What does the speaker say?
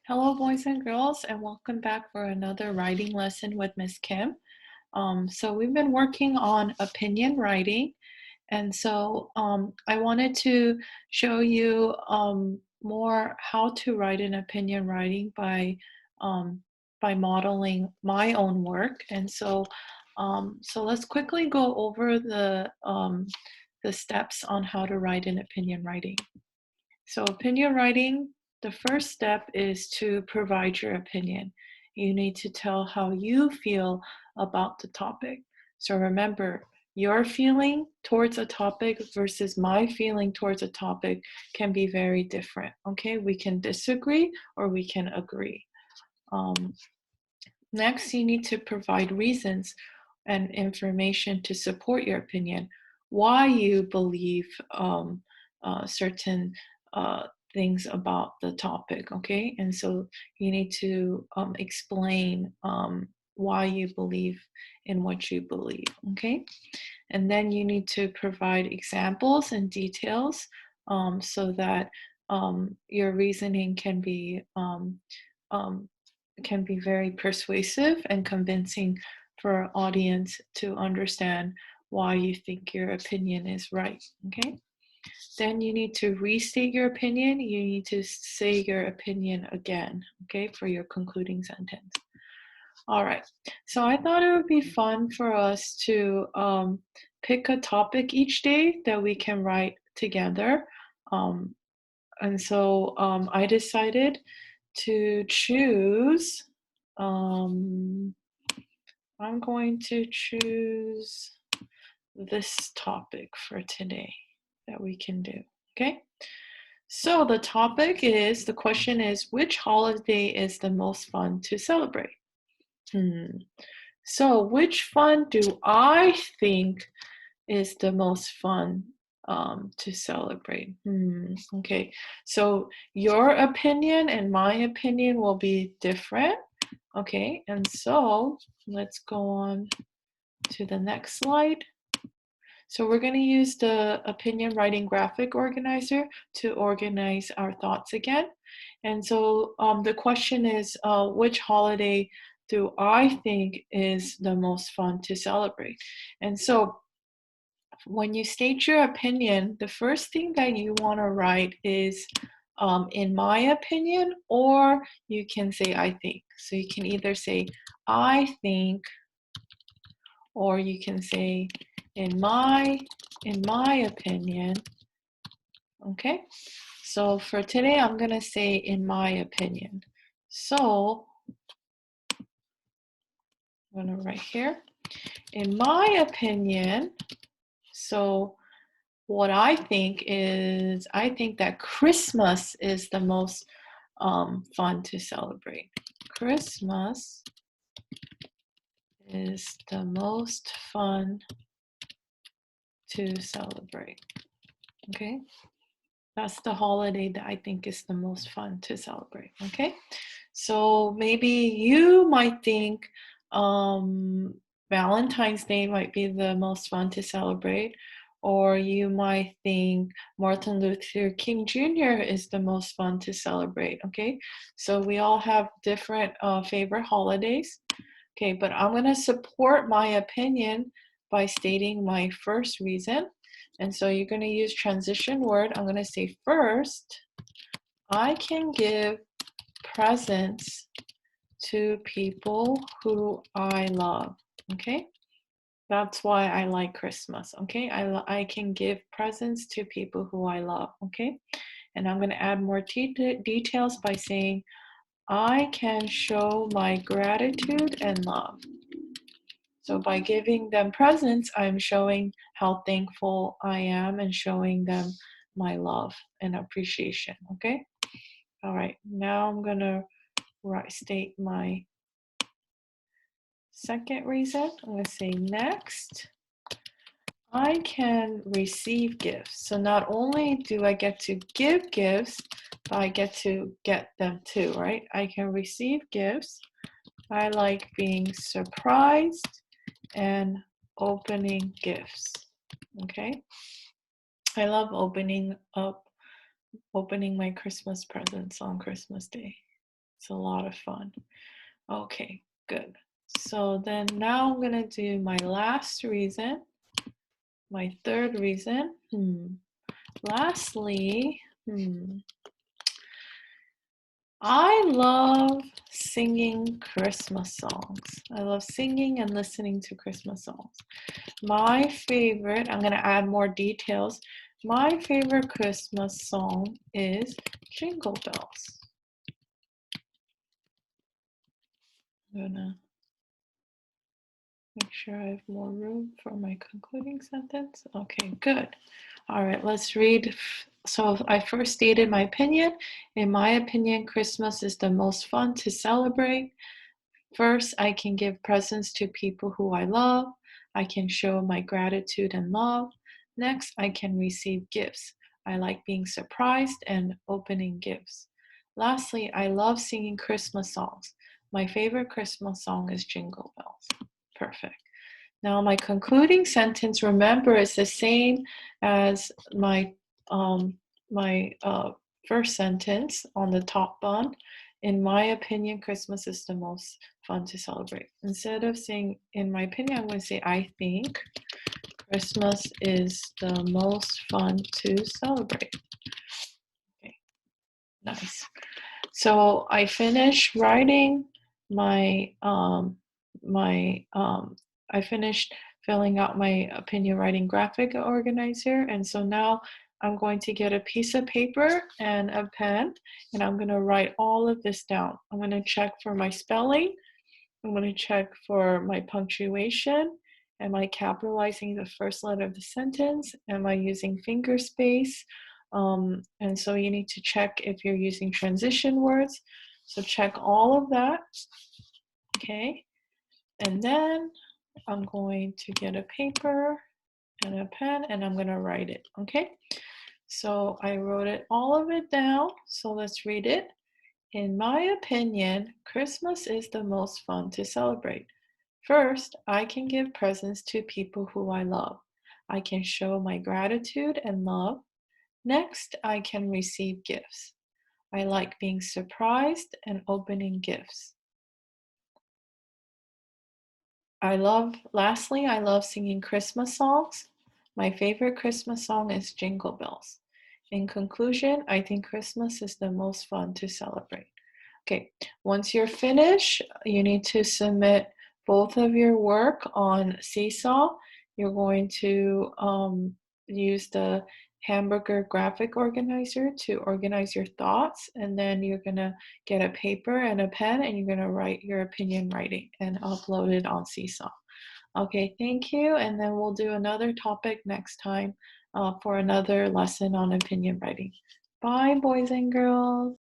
Hello, boys and girls, and welcome back for another writing lesson with Miss Kim. So we've been working on opinion writing, and I wanted to show you more how to write an opinion writing um, by modeling my own work. So let's quickly go over the steps on how to write an opinion writing. So, opinion writing, the first step is to provide your opinion. You need to tell how you feel about the topic. So, remember, your feeling towards a topic versus my feeling towards a topic can be very different. Okay, we can disagree or we can agree. Um, Next, you need to provide reasons and information to support your opinion, why you believe certain uh, things about the topic, okay? And so you need to explain why you believe in what you believe, okay? And then you need to provide examples and details so that your reasoning um, can be very persuasive and convincing for our audience to understand why you think your opinion is right. Okay. Then you need to restate your opinion. You need to say your opinion again, okay, for your concluding sentence. All right. So I thought it would be fun for us to pick a topic each day that we can write together. Um, I decided to choose, um, I'm going to choose this topic for today that we can do. Okay. So the question is, which holiday is the most fun to celebrate? So which fun do I think is the most fun to celebrate? Okay, so your opinion and my opinion will be different. Okay, and so let's go on to the next slide. So we're going to use the opinion writing graphic organizer to organize our thoughts again. And so the question is, which holiday do I think is the most fun to celebrate? And so when you state your opinion, the first thing that you want to write is in my opinion, or you can say I think. So you can either say I think, or you can say in my opinion. Okay, so for today I'm gonna say in my opinion. So I'm gonna write here in my opinion. So what I think that Christmas is the most fun to celebrate. Christmas is the most fun to celebrate. Okay, that's the holiday that I think is the most fun to celebrate. Okay, so maybe you might think Valentine's Day might be the most fun to celebrate, or you might think Martin Luther King Jr. is the most fun to celebrate. Okay, so we all have different favorite holidays. Okay, but I'm going to support my opinion by stating my first reason. And so you're going to use transition word. I'm going to say first, I can give presents to people who I love. Okay, that's why I like Christmas. Okay, I can give presents to people who I love. Okay, and I'm going to add more details by saying I can show my gratitude and love. So by giving them presents, I'm showing how thankful I am and showing them my love and appreciation. Okay. All right. Now I'm gonna state my second reason. I'm gonna say next. I can receive gifts. So not only do I get to give gifts, but I get to get them too, right? I can receive gifts. I like being surprised and opening gifts. Okay. I love opening my Christmas presents on Christmas Day. It's a lot of fun. Okay, good. So then now I'm gonna do my last reason, my third reason. Lastly, I love singing Christmas songs. I love singing and listening to Christmas songs. My favorite, I'm going to add more details. My favorite Christmas song is Jingle Bells. I'm going to make sure I have more room for my concluding sentence. Okay, good. All right, let's read. So I first stated my opinion. In my opinion, Christmas is the most fun to celebrate. First, I can give presents to people who I love. I can show my gratitude and love. Next, I can receive gifts. I like being surprised and opening gifts. Lastly, I love singing Christmas songs. My favorite Christmas song is Jingle Bells. Perfect. Now, my concluding sentence, remember, is the same as um, my first sentence on the top bun. In my opinion, Christmas is the most fun to celebrate. Instead of saying, in my opinion, I'm going to say, I think Christmas is the most fun to celebrate. Okay, nice. So I finished writing my I finished filling out my opinion writing graphic organizer, and so now I'm going to get a piece of paper and a pen, and I'm going to write all of this down. I'm going to check for my spelling. I'm going to check for my punctuation. Am I capitalizing the first letter of the sentence? Am I using finger space? And so you need to check if you're using transition words. So check all of that. Okay. And then I'm going to get a paper and a pen and I'm going to write it. Okay. So I wrote it, all of it down. So let's read it. In my opinion, Christmas is the most fun to celebrate. First, I can give presents to people who I love. I can show my gratitude and love. Next, I can receive gifts. I like being surprised and opening gifts. Lastly, I love singing Christmas songs. My favorite Christmas song is Jingle Bells. In conclusion, I think Christmas is the most fun to celebrate. Okay, once you're finished, you need to submit both of your work on Seesaw. You're going to use the hamburger graphic organizer to organize your thoughts, and then you're gonna get a paper and a pen, and you're gonna write your opinion writing and upload it on Seesaw. Okay, thank you, and then we'll do another topic next time for another lesson on opinion writing. Bye, boys and girls.